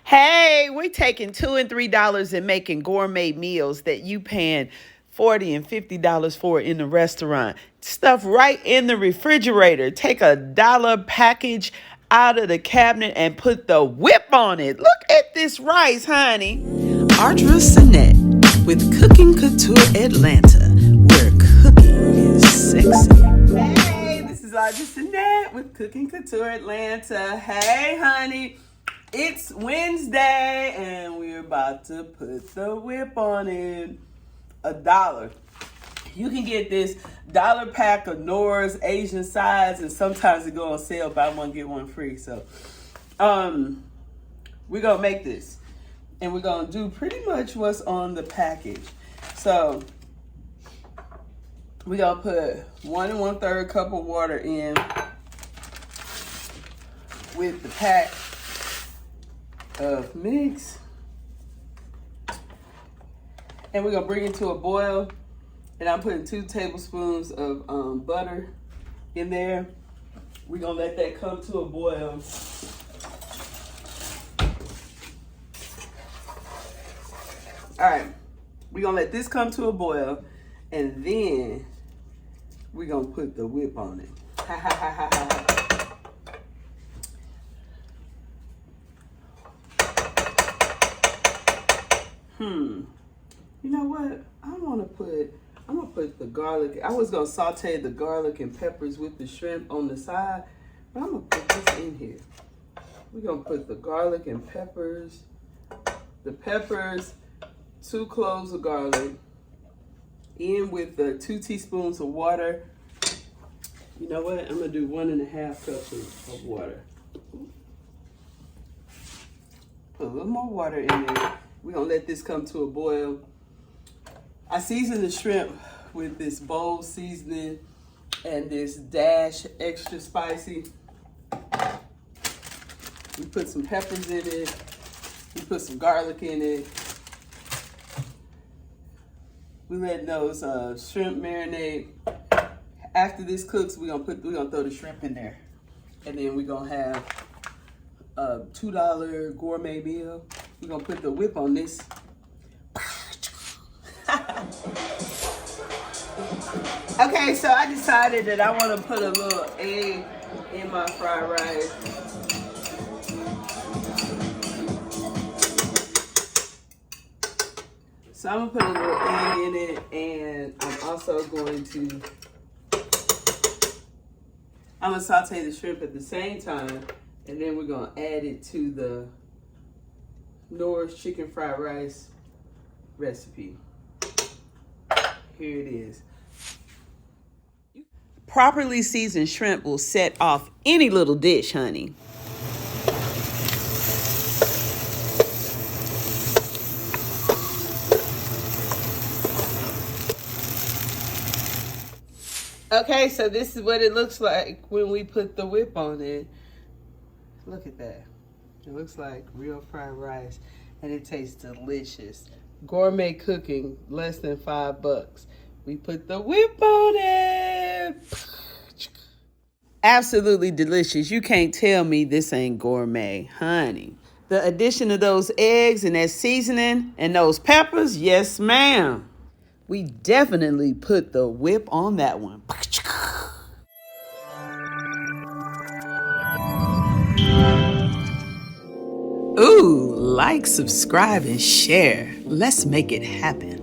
Hey, we're taking $2 and $3 and making gourmet meals that you paying $40 and $50 for in the restaurant. Stuff right in the refrigerator. Take a dollar package out of the cabinet and put the whip on it. Look at this rice, honey. Ardra Sinette with Cooking Couture Atlanta, where cooking is sexy. Hey, this is Ardra Sinette with Cooking Couture Atlanta. Hey, honey. It's Wednesday and we're about to put the whip on it. $1. You can get this dollar pack of Knorr's Asian size, and sometimes it go on sale, buy one get one free. So we're gonna make this and we're gonna do pretty much what's on the package. So we're gonna put 1 1/3 cup of water in with the pack of mix, and we're gonna bring it to a boil, and I'm putting 2 tablespoons of butter in there. We're gonna let that come to a boil. All right, we're gonna let this come to a boil, and then we're gonna put the whip on it. You know what? I'm gonna put the garlic. I was gonna saute the garlic and peppers with the shrimp on the side, but I'm gonna put this in here. We're gonna put the garlic and peppers, 2 cloves of garlic, in with the 2 teaspoons of water. You know what? I'm gonna do 1 1/2 cups of water. Put a little more water in there. We're gonna let this come to a boil. I season the shrimp with this bold seasoning and this dash extra spicy. We put some peppers in it. We put some garlic in it. We let those shrimp marinate. After this cooks, we're gonna throw the shrimp in there, and then we're gonna have a $2 gourmet meal. We're gonna put the whip on this. Okay, so I decided that I want to put a little egg in my fried rice. So I'm gonna put a little egg in it, and I'm also going to saute the shrimp at the same time, and then we're gonna add it to the Knorr's chicken fried rice recipe. Here it is. Properly seasoned shrimp will set off any little dish, honey. Okay, so this is what it looks like when we put the whip on it. Look at that. It looks like real fried rice, and it tastes delicious. Gourmet cooking, less than $5. We put the whip on it. Absolutely delicious. You can't tell me this ain't gourmet, honey. The addition of those eggs and that seasoning and those peppers, yes, ma'am. We definitely put the whip on that one. Ooh, like, subscribe, and share. Let's make it happen.